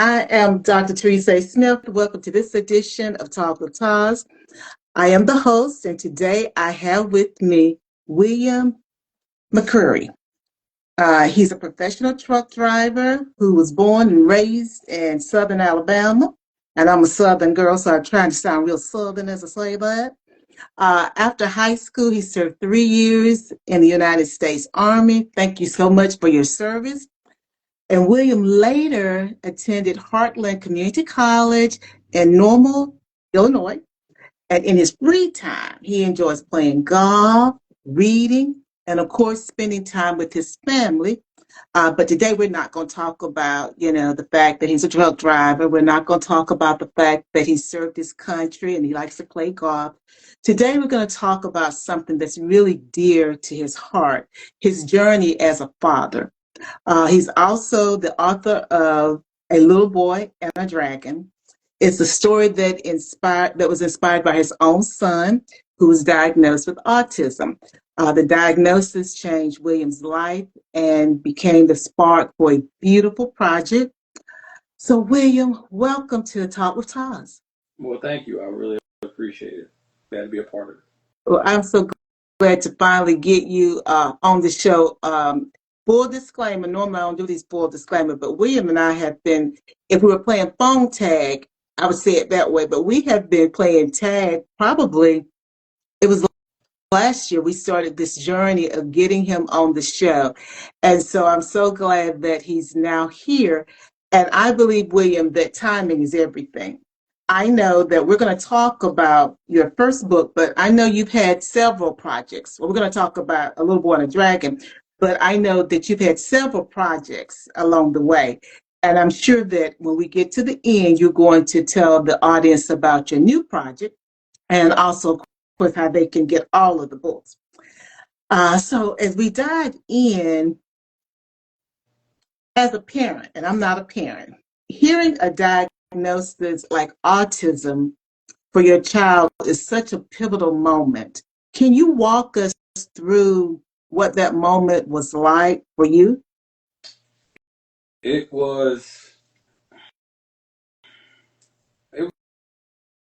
I am Dr. Teresa A. Smith. Welcome to this edition of Talk With TAS. I am the host, and today I have with me William McCreary. He's a professional truck driver who was born and raised in Southern Alabama. And I'm a Southern girl, so I'm trying to sound real Southern as I say that. After high school, he served 3 years in the United States Army. Thank you so much for your service. And William later attended Heartland Community College in Normal, Illinois. And in his free time, he enjoys playing golf, reading, and of course, spending time with his family. But today we're not going to talk about, the fact that he's a truck driver. We're not going to talk about the fact that he served his country and he likes to play golf. Today we're going to talk about something that's really dear to his heart, his journey as a father. He's also the author of A Little Boy and a Dragon. It's a story that was inspired by his own son, who was diagnosed with autism. The diagnosis changed William's life and became the spark for a beautiful project. So, William, welcome to Talk with TAS. Well, thank you. I really appreciate it. Glad to be a part of it. Well, I'm so glad to finally get you on the show. Full disclaimer, normally I don't do these full disclaimer, but William and I have been, if we were playing phone tag, I would say it that way, but we have been playing tag probably, it was last year we started this journey of getting him on the show. And so I'm so glad that he's now here. And I believe, William, that timing is everything. I know that we're going to talk about your first book, but I know you've had several projects. Well, we're going to talk about A Little Boy and a Dragon, but I know that you've had several projects along the way. And I'm sure that when we get to the end, you're going to tell the audience about your new project and also, of course, how they can get all of the books. So as we dive in, as a parent, and I'm not a parent, hearing a diagnosis like autism for your child is such a pivotal moment. Can you walk us through what that moment was like for you? It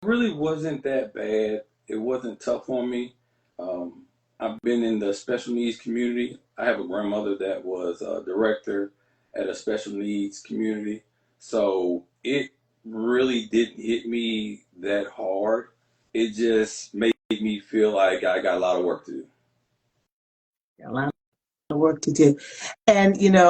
really wasn't that bad. It wasn't tough on me. I've been in the special needs community. I have a grandmother that was a director at a special needs community. So it really didn't hit me that hard. It just made me feel like I got a lot of work to do. A lot of work to do. And, in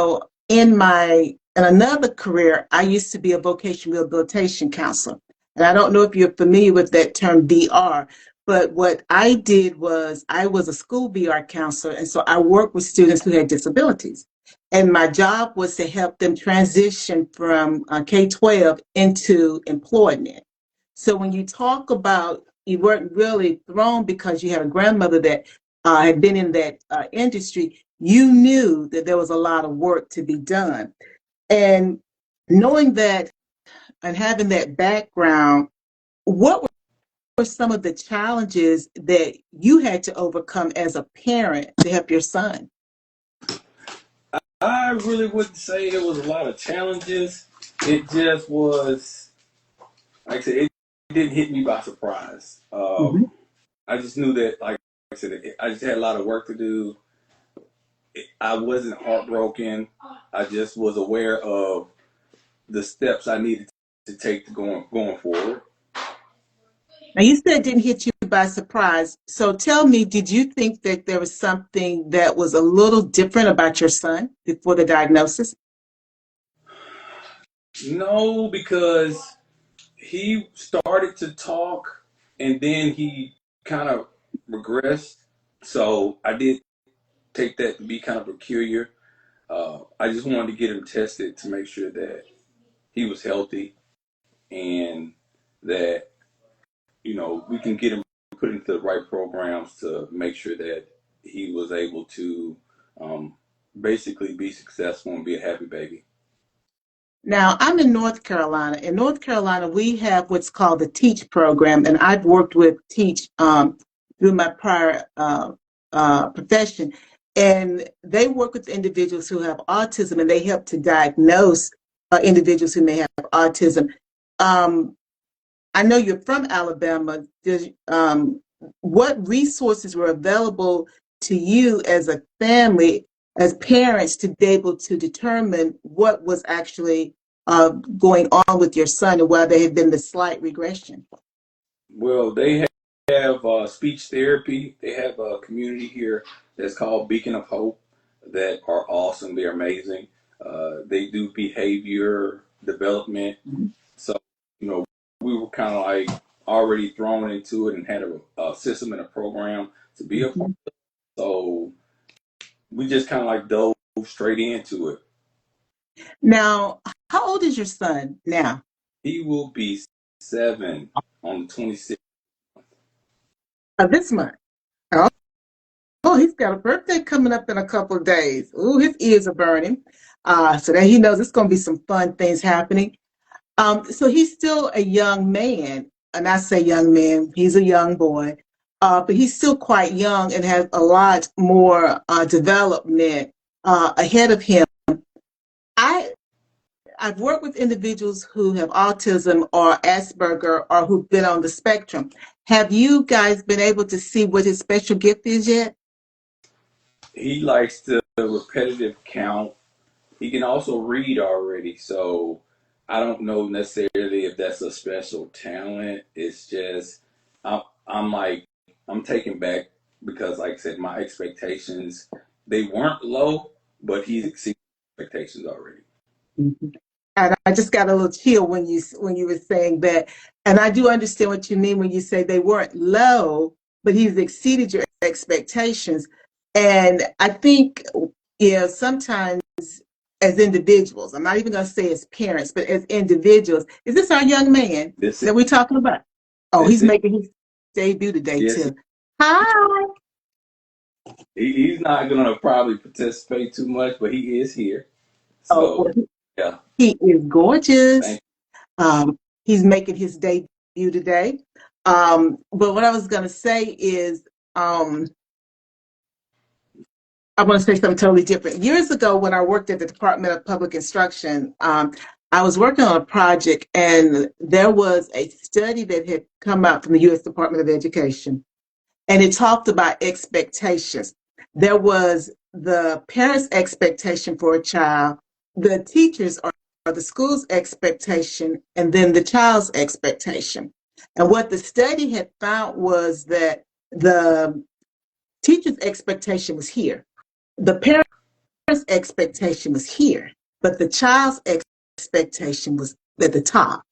another career, I used to be a vocational rehabilitation counselor. And I don't know if you're familiar with that term VR, but what I did was I was a school VR counselor. And so I worked with students who had disabilities. And my job was to help them transition from K-12 into employment. So when you talk about you weren't really thrown because you had a grandmother that had been in that industry, you knew that there was a lot of work to be done. And knowing that and having that background, what were some of the challenges that you had to overcome as a parent to help your son? I really wouldn't say there was a lot of challenges. It just was, like I said, it didn't hit me by surprise. I just knew that, like I said, I just had a lot of work to do. I wasn't heartbroken. I just was aware of the steps I needed to take to going forward. Now, you said it didn't hit you by surprise. So tell me, did you think that there was something that was a little different about your son before the diagnosis? No, because he started to talk and then he kind of regressed. So I did take that to be kind of peculiar. I just wanted to get him tested to make sure that he was healthy and that, we can get him put into the right programs to make sure that he was able to basically be successful and be a happy baby. Now, I'm in North Carolina. In North Carolina, we have what's called the TEACH program, and I've worked with TEACH through my prior profession. And they work with individuals who have autism, and they help to diagnose individuals who may have autism. Um, I know you're from Alabama. What resources were available to you as a family, as parents, to be able to determine what was actually going on with your son and why there had been the slight regression? Well, they have speech therapy. They have a community here that's called Beacon of Hope that are awesome. They're amazing. They do behavior development. So, you know, we were kind of like already thrown into it and had a system and a program to be a part Mhm. of. So we just kind of like dove straight into it. Now, how old is your son now? He will be 7 on the 26th. This month. Oh, oh, he's got a birthday coming up in a couple of days. Ooh, his ears are burning. So that he knows it's going to be some fun things happening. So he's still a young man, and I say young man, he's a young boy, but he's still quite young and has a lot more development ahead of him. I I've worked with individuals who have autism or Asperger or who've been on the spectrum. Have you guys been able to see what his special gift is yet? He likes the repetitive count. He can also read already, so I don't know necessarily if that's a special talent. It's just I'm like I'm taken back because, like I said, my expectations they weren't low, but he's exceeded expectations already. Mhm. And I just got a little chill when you were saying that. And I do understand what you mean when you say they weren't low, but he's exceeded your expectations. And I think, sometimes as individuals, I'm not even going to say as parents, but as individuals, is this our young man This is that we're talking about? Oh, this he's is making his debut today yes. too. Hi. He's not gonna probably participate too much, but he is here. Oh, So well, yeah, he is gorgeous. thank He's making his debut today. But what I was going to say is, um, I want to say something totally different. Years ago, when I worked at the Department of Public Instruction, I was working on a project, and there was a study that had come out from the U.S. Department of Education, and it talked about expectations. There was the parents' expectation for a child, the teachers or the school's expectation, and then the child's expectation. And what the study had found was that the teacher's expectation was here, the parents' expectation was here, but the child's expectation was at the top,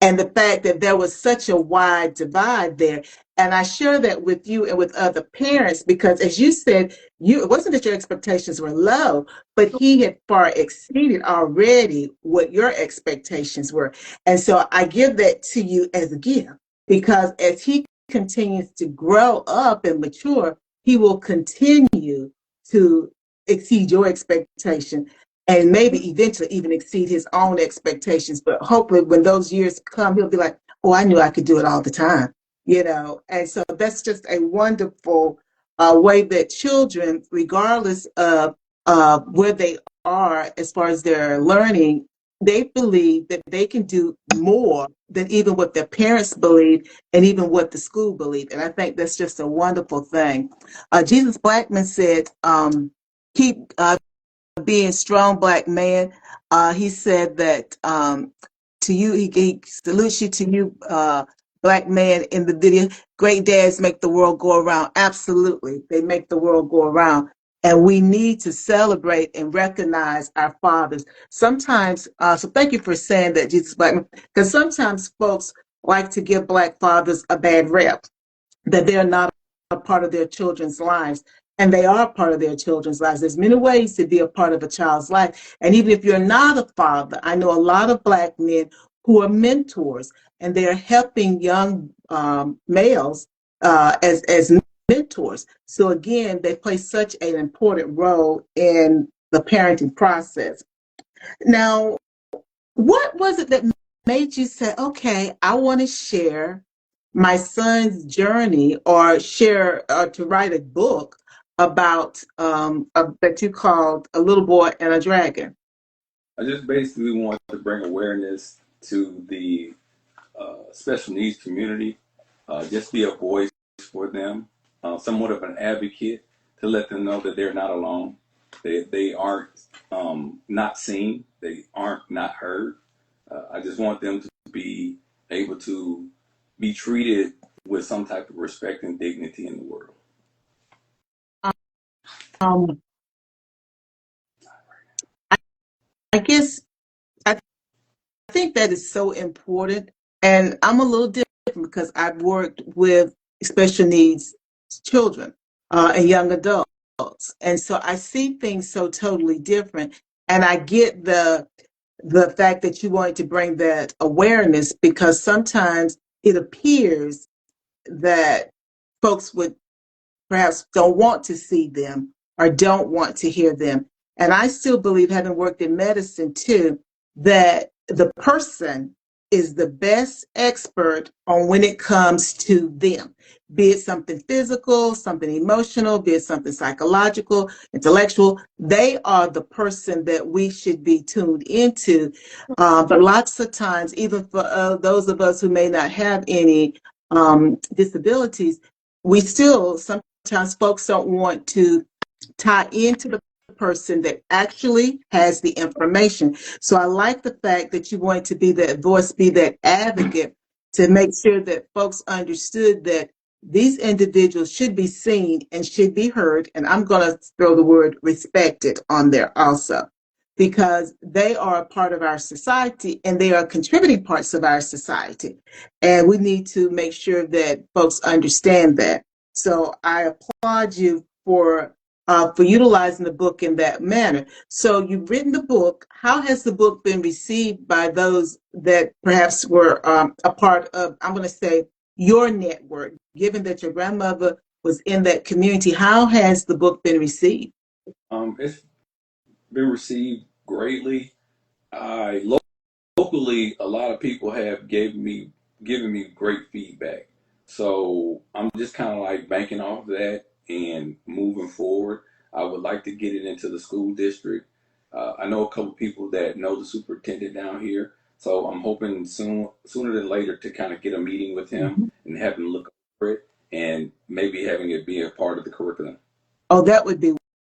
and the fact that there was such a wide divide there. And I share that with you and with other parents because, as you said, it wasn't that your expectations were low, but he had far exceeded already what your expectations were. And so I give that to you as a gift because as he continues to grow up and mature, he will continue to exceed your expectation and maybe eventually even exceed his own expectations. But hopefully, when those years come, he'll be like, "Oh, I knew I could do it all the time," And so that's just a wonderful way that children, regardless of where they are as far as their learning, they believe that they can do more than even what their parents believe and even what the school believed. And I think that's just a wonderful thing. Jesus Blackman said, keep being strong black man. He said that to you, he salutes you to you, black man in the video. Great dads make the world go around. Absolutely. They make the world go around. And we need to celebrate and recognize our fathers. Sometimes, so thank you for saying that, Jesus Blackman, because sometimes folks like to give black fathers a bad rep, that they're not a part of their children's lives. And they are part of their children's lives. There's many ways to be a part of a child's life. And even if you're not a father, I know a lot of black men who are mentors and they're helping young males as mentors. So again, they play such an important role in the parenting process. Now, what was it that made you say, okay, I want to share my son's journey or share to write a book about that you called A Little Boy and a Dragon? I just basically want to bring awareness to the special needs community, just be a voice for them, somewhat of an advocate to let them know that they're not alone. They aren't not seen. They aren't not heard. I just want them to be able to be treated with some type of respect and dignity in the world. Um, I, I guess I think that is so important. And I'm a little different because I've worked with special needs children and young adults. And so I see things so totally different. And I get the fact that you wanted to bring that awareness because sometimes it appears that folks would perhaps don't want to see them or don't want to hear them. And I still believe, having worked in medicine too, that the person is the best expert on when it comes to them, be it something physical, something emotional, be it something psychological, intellectual. They are the person that we should be tuned into. But lots of times, even for those of us who may not have any disabilities, we still sometimes folks don't want to tie into the person that actually has the information. So I like the fact that you wanted to be that voice, be that advocate to make sure that folks understood that these individuals should be seen and should be heard. And I'm going to throw the word respected on there also, because they are a part of our society and they are contributing parts of our society. And we need to make sure that folks understand that. So I applaud you for utilizing the book in that manner. So you've written the book. How has the book been received by those that perhaps were a part of, I'm going to say, your network, given that your grandmother was in that community? How has the book been received? It's been received greatly. I locally, a lot of people have given me great feedback. So I'm just kind of like banking off that and moving forward. I would like to get it into the school district. I know a couple people that know the superintendent down here, so I'm hoping sooner than later, to kind of get a meeting with him Mhm. and have him look over it and maybe having it be a part of the curriculum. Oh, that would be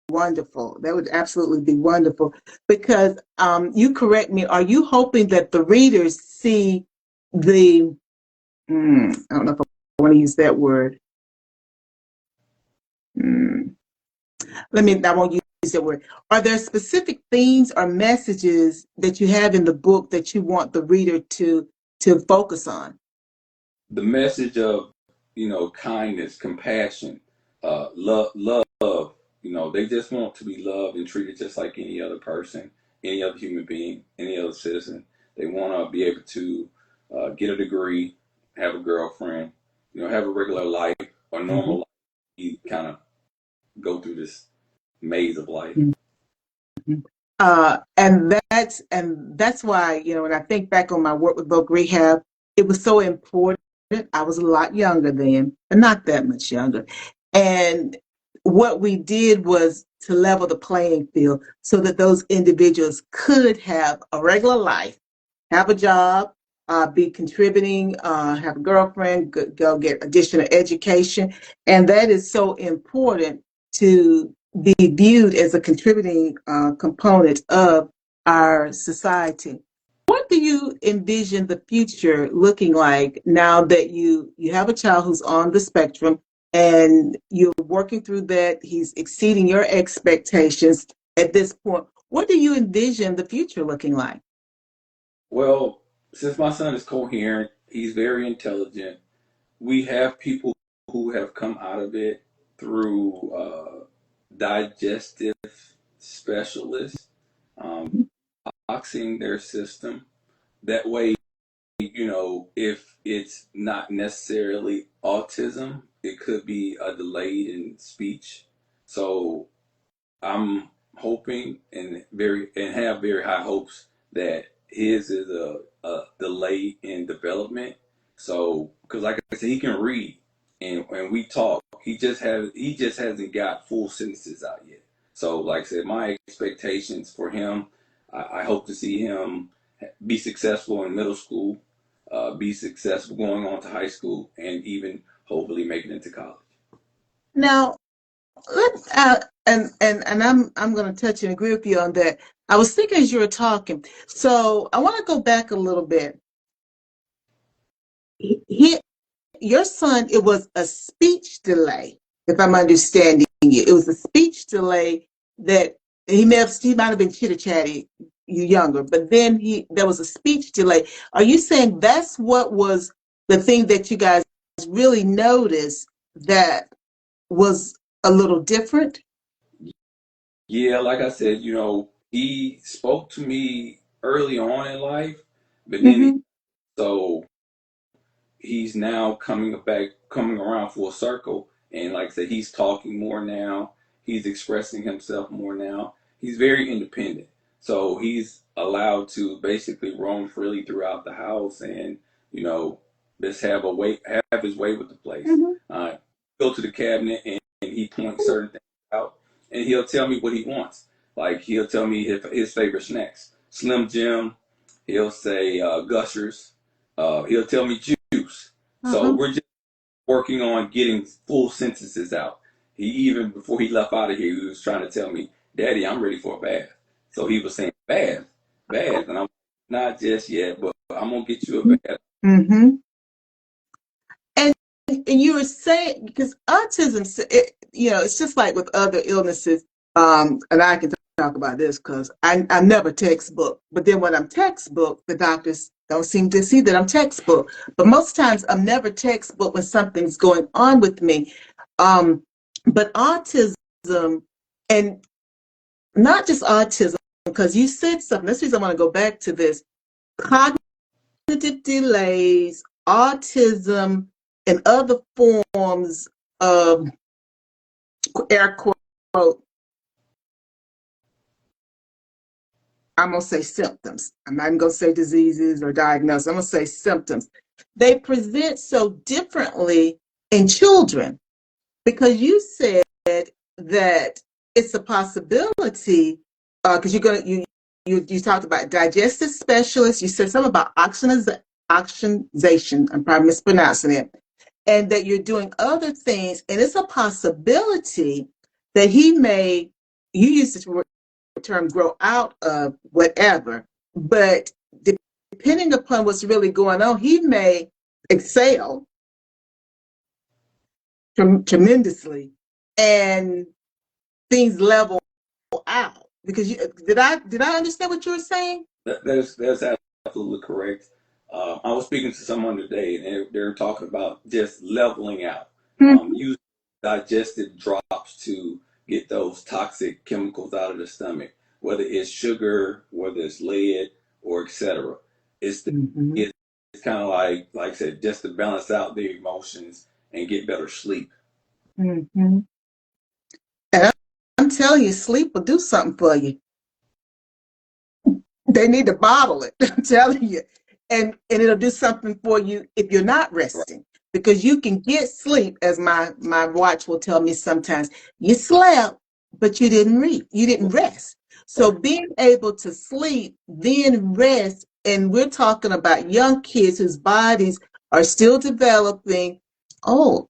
wonderful. That would absolutely be wonderful. Because you correct me, are you hoping that the readers see the, I don't know if I want to use that word. Hmm, I won't use that word. Are there specific themes or messages that you have in the book that you want the reader to focus on? The message of, kindness, compassion, love. They just want to be loved and treated just like any other person, any other human being, any other citizen. They want to be able to get a degree, have a girlfriend, have a regular life or normal Mhm. life. You kind of go through this maze of life. Mhm. And that's why, when I think back on my work with voc rehab, it was so important. I was a lot younger then, but not that much younger. And what we did was to level the playing field so that those individuals could have a regular life, have a job, be contributing, have a girlfriend, go get additional education. And that is so important to be viewed as a contributing component of our society. What do you envision the future looking like now that you have a child who's on the spectrum and you're working through that? He's exceeding your expectations at this point. What do you envision the future looking like? Well, since my son is coherent, he's very intelligent. We have people who have come out of it through digestive specialists, um, boxing their system. That way, if it's not necessarily autism, it could be a delay in speech. So I'm hoping and have very high hopes that his is a delay in development. So because like I said, he can read and we talk. He just hasn't got full sentences out yet. So like I said, my expectations for him, I hope to see him be successful in middle school, be successful going on to high school, and even hopefully making it to college. Now, let's and I'm going to touch and agree with you on that. I was thinking as you were talking, so I want to go back a little bit. He, your son, it was a speech delay, if I'm understanding you. It was a speech delay that he might have been chitter chatty you younger, but then there was a speech delay. Are you saying that's what was the thing that you guys really noticed that was a little different? Yeah, like I said, he spoke to me early on in life, but then Mm-hmm. so he's now coming around full circle, and like I said, he's talking more now. He's expressing himself more now. He's very independent, so he's allowed to basically roam freely throughout the house, and you know, just have his way with the place. Mm-hmm. Go to the cabinet, and he points certain things out, and he'll tell me what he wants. Like he'll tell me his favorite snacks, Slim Jim. He'll say Gushers. He'll tell me juice. So Uh-huh. we're just working on getting full sentences out. He even before he left out of here, he was trying to tell me, "Daddy, I'm ready for a bath." So he was saying bath, and I'm not just yet, but I'm gonna get you a bath. Mm-hmm. And you were saying because autism, it's just like with other illnesses. And I can talk about this because I'm never textbook. But then when I'm textbook, the doctors don't seem to see that I'm textbook. But most times I'm never textbook when something's going on with me. Um, but autism, and not just autism, because you said something. That's the reason I want to go back to this. Cognitive delays, autism, and other forms of air quote, I'm going to say symptoms. I'm not even going to say diseases or diagnosis. I'm going to say symptoms. They present so differently in children because you said that it's a possibility because you talked about digestive specialists. You said something about oxygenation. I'm probably mispronouncing it, and that you're doing other things, and it's a possibility that he may. You used the term "grow out of" whatever, but depending upon what's really going on, he may excel tremendously, and things level out. Because did I understand what you were saying? That's absolutely correct. I was speaking to someone today, and they're talking about just leveling out, Mm-hmm. using digestive drops to get those toxic chemicals out of the stomach, whether it's sugar, whether it's lead, or etc. Mm-hmm. It's kind of like I said, just to balance out their emotions and get better sleep. Mm-hmm. And I'm telling you, sleep will do something for you. They need to bottle it. I'm telling you, and it'll do something for you if you're not Right. resting, because you can get sleep, as my watch will tell me sometimes. You slept, but you didn't read. You didn't rest. So Right. being able to sleep, then rest, and we're talking about young kids whose bodies are still developing. Oh,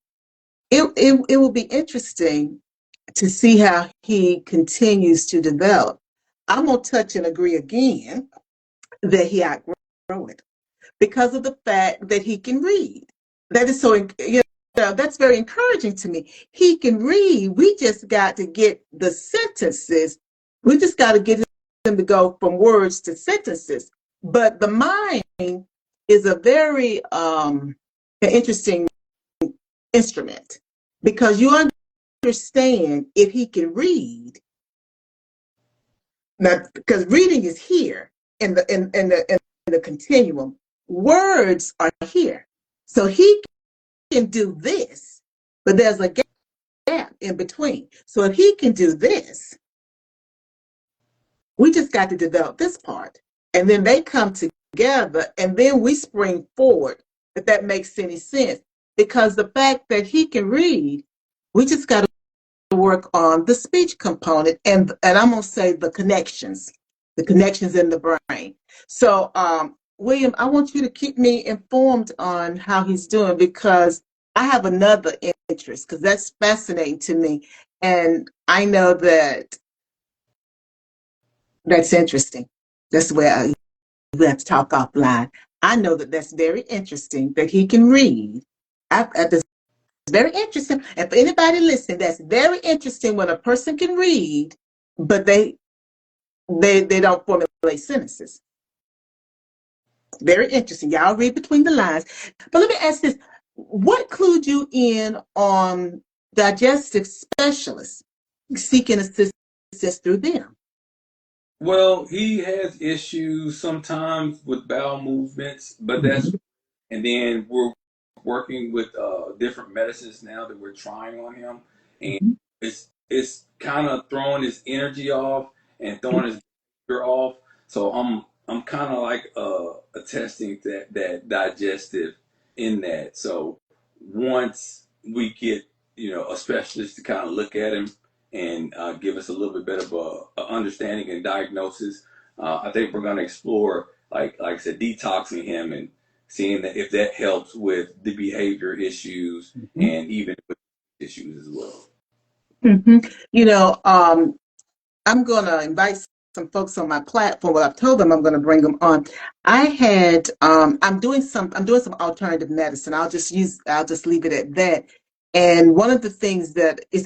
it will be interesting to see how he continues to develop. I'm gonna touch and agree again that he outgrow it because of the fact that he can read. That is so, that's very encouraging to me. He can read. We just got to get the sentences. We just got to get him to go from words to sentences. But the mind is a very interesting instrument because you understand if he can read now, because reading is here in the continuum. Words are here. So he can do this, but there's a gap in between. So if he can do this, we just got to develop this part. And then they come together and then we spring forward, if that makes any sense. Because the fact that he can read, we just got to work on the speech component and I'm going to say the connections. the connections in the brain. So, William, I want you to keep me informed on how he's doing because I have another interest because that's fascinating to me. And I know that that's interesting. That's where we have to talk offline. I know that that's very interesting that he can read. That's very interesting. And for anybody listening, that's very interesting when a person can read, but they don't formulate sentences. Very interesting. Y'all read between the lines. But let me ask this. What clued you in on digestive specialists seeking assistance through them? Well, he has issues sometimes with bowel movements, but that's, Mhm. and then we're working with different medicines now that we're trying on him, and Mhm. it's kind of throwing his energy off and throwing his behavior off. So I'm kind of like attesting that digestive in that. So once we get a specialist to kind of look at him and give us a little bit better of a understanding and diagnosis, I think we're going to explore like I said, detoxing him and seeing that if that helps with the behavior issues Mhm. and even with issues as well. Mhm. You know, I'm going to invite some folks on my platform. Well, I've told them I'm going to bring them on. I'm doing some alternative medicine. I'll just leave it at that. And one of the things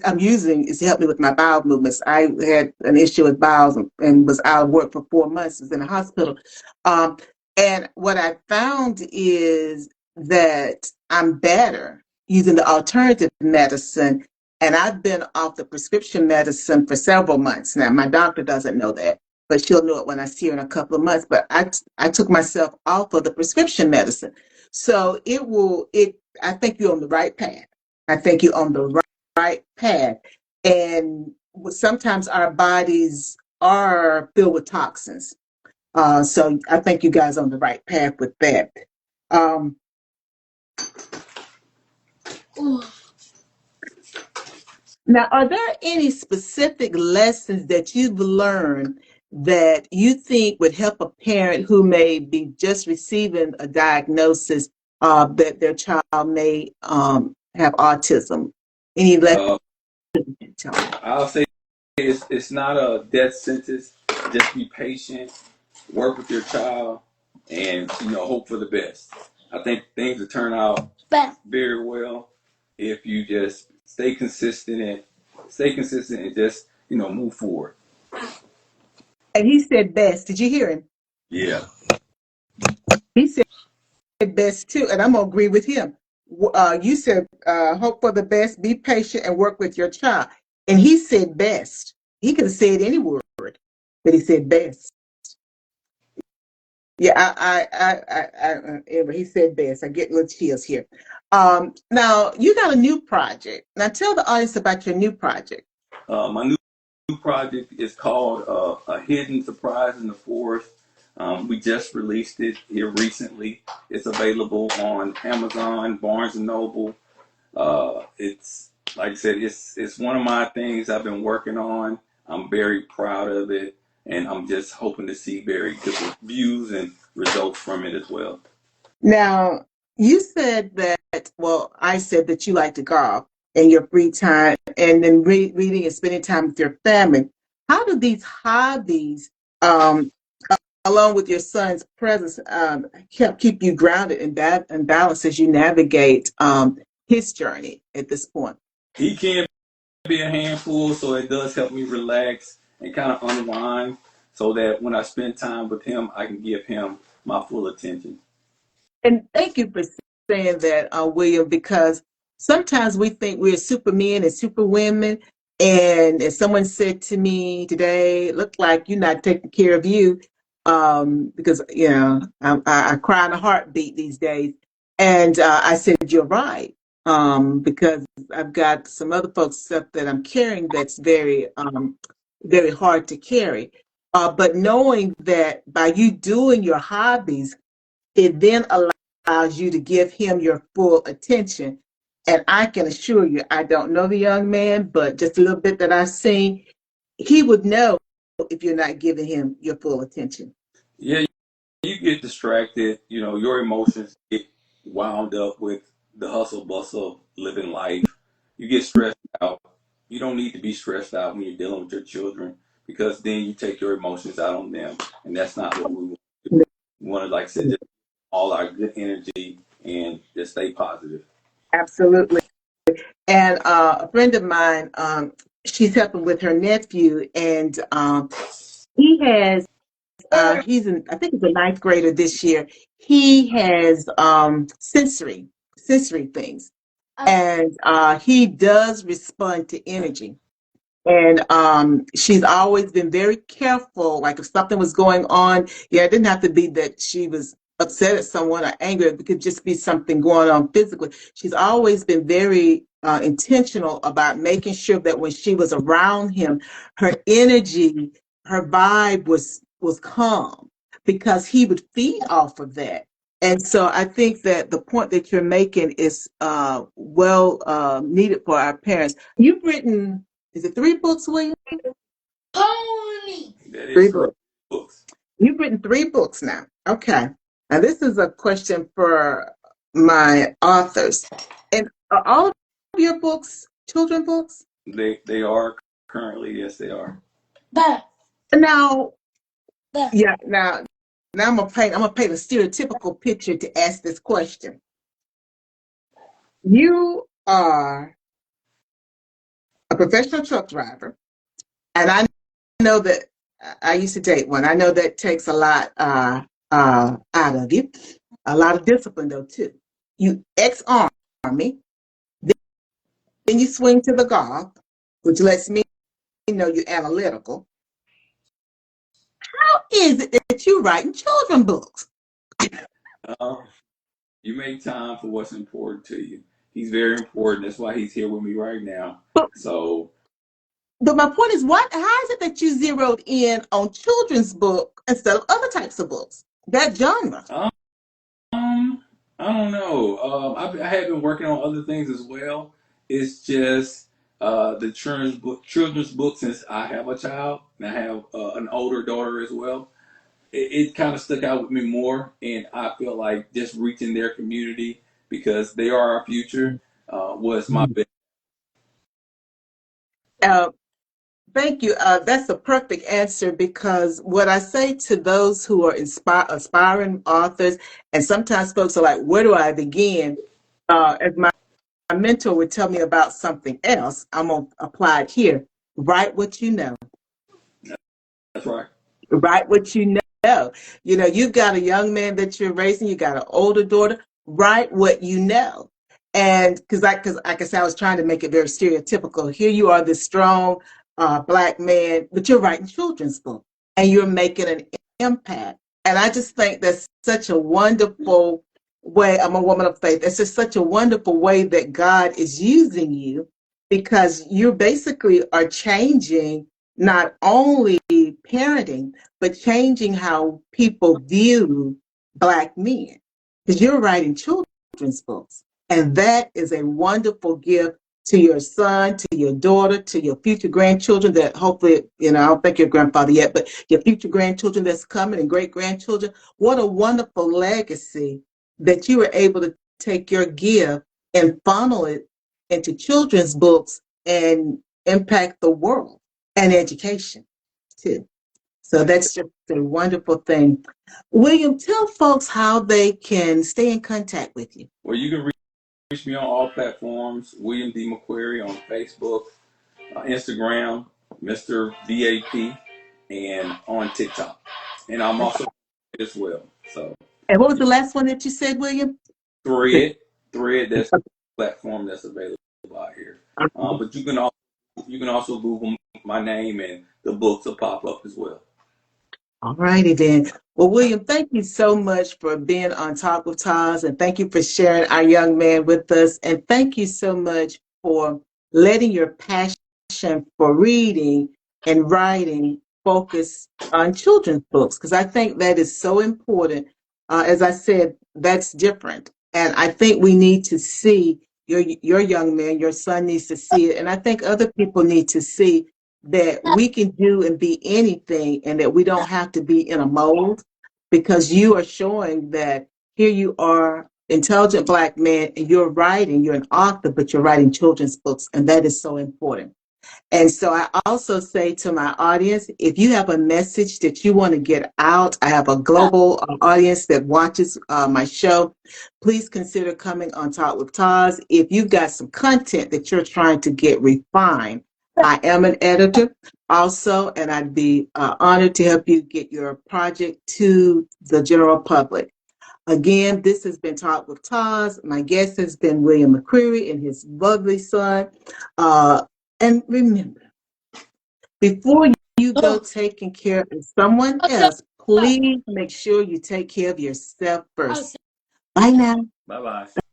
I'm using is to help me with my bowel movements. I had an issue with bowels and was out of work for 4 months. Was in a hospital. Um, and what I found is that I'm better using the alternative medicine, and I've been off the prescription medicine for several months now. My doctor doesn't know that, but she'll know it when I see her in a couple of months. But I took myself off of the prescription medicine. So I think you're on the right path. I think you're on the right path. And sometimes our bodies are filled with toxins. So I think you guys are on the right path with that. Um, Now, are there any specific lessons that you've learned that you think would help a parent who may be just receiving a diagnosis that their child may have autism? Any lessons? Uh, I'll say it's not a death sentence. Just be patient, work with your child, and hope for the best. I think things will turn out very well if you just stay consistent and just move forward. And he said best. Did you hear him? Yeah. He said best too, and I'm gonna agree with him. You said hope for the best, be patient, and work with your child. And he said best. He could have said any word, but he said best. Yeah, he said best. I get little chills here. Now you got a new project. Now tell the audience about your new project. My new project is called A Hidden Surprise in the Forest. We just released it here recently. It's available on Amazon, Barnes and Noble. It's like I said, it's one of my things I've been working on. I'm very proud of it, and I'm just hoping to see very good reviews and results from it as well. Now you said that. Well, I said that you like to golf in your free time, and then reading and spending time with your family. How do these hobbies, um, along with your son's presence, help keep you grounded and balanced as you navigate his journey at this point? He can be a handful, so it does help me relax and kind of unwind, so that when I spend time with him, I can give him my full attention. And thank you for saying that, William, because sometimes we think we're supermen and superwomen. And as someone said to me today, it looked like you're not taking care of you, because, I cry in a heartbeat these days. And I said, you're right, because I've got some other folks stuff that I'm carrying that's very hard to carry. But knowing that by you doing your hobbies, it then allows you to give him your full attention. And I can assure you, I don't know the young man, but just a little bit that I've seen, he would know if you're not giving him your full attention. Yeah, you get distracted. You know, your emotions get wound up with the hustle bustle of living life. You get stressed out. You don't need to be stressed out when you're dealing with your children because then you take your emotions out on them, and that's not what we want to do. We want to, like I said, just all our good energy and just stay positive. Absolutely. And a friend of mine, she's helping with her nephew, and he has, I think he's a ninth grader this year. He has sensory things, and he does respond to energy. And she's always been very careful. Like if something was going on, yeah, it didn't have to be that she was upset at someone or angry. It could just be something going on physically. She's always been very intentional about making sure that when she was around him, her energy, her vibe was calm because he would feed off of that. And so I think that the point that you're making is well needed for our parents. You've written, is it 3 books, William? Pony. That is Three correct. books. Books. You've written 3 books now. Okay. Now this is a question for my authors. And are all of your books children books? They are currently, yes, they are. Now, Bah. yeah, now I'm gonna paint a stereotypical picture to ask this question. You are a professional truck driver, and I know that I used to date one. I know that takes a lot out of you, a lot of discipline though too. You ex-army, then you swing to the golf, which lets me know you're analytical. How is it that you're writing children books? You make time for what's important to you. He's very important. That's why he's here with me right now. But, So, but my point is, how is it that you zeroed in on children's book instead of other types of books? That genre. I don't know. I have been working on other things as well. It's just the children's book since I have a child and I have an older daughter as well. It kind of stuck out with me more, and I feel like just reaching their community because they are our future was my best. Uh, Thank you. That's a perfect answer because what I say to those who are aspiring authors, and sometimes folks are like, where do I begin? As my mentor would tell me about something else, I'm going to apply it here. Write what you know. That's right. Write what you know. You know, you've got a young man that you're raising, you got an older daughter. Write what you know. And because like I said, I was trying to make it very stereotypical. Here you are, this strong Black man, but you're writing children's books and you're making an impact. And I just think that's such a wonderful way. I'm a woman of faith. It's just such a wonderful way that God is using you because you basically are changing not only parenting, but changing how people view Black men. Because you're writing children's books. And that is a wonderful gift to your son, to your daughter, to your future grandchildren that hopefully, I don't think you're a grandfather yet, but your future grandchildren that's coming and great grandchildren. What a wonderful legacy that you were able to take your gift and funnel it into children's books and impact the world and education too. So that's just a wonderful thing. William, tell folks how they can stay in contact with you. Well, you can reach me on all platforms. William D. McCreary on Facebook, Instagram, Mr. VAP, and on TikTok. And I'm also as well. So. And what was the last one that you said, William? Thread. That's the platform that's available out here. But you can also Google my name and the books will pop up as well. All righty then. Well, William, thank you so much for being on Talk with TAS, and thank you for sharing our young man with us. And thank you so much for letting your passion for reading and writing focus on children's books, because I think that is so important. As I said, that's different. And I think we need to see your young man, your son needs to see it. And I think other people need to see that we can do and be anything, and that we don't have to be in a mold, because you are showing that here you are, intelligent Black man, and you're an author, but you're writing children's books, and that is so important. And so I also say to my audience, if you have a message that you want to get out, I have a global audience that watches my show. Please consider coming on Talk with TAS. If you've got some content that you're trying to get refined, I am an editor also, and I'd be honored to help you get your project to the general public. Again, this has been Talk with TAS. My guest has been William McCreary and his lovely son. And remember, before you go taking care of someone else, please make sure you take care of yourself first. Bye now. Bye bye.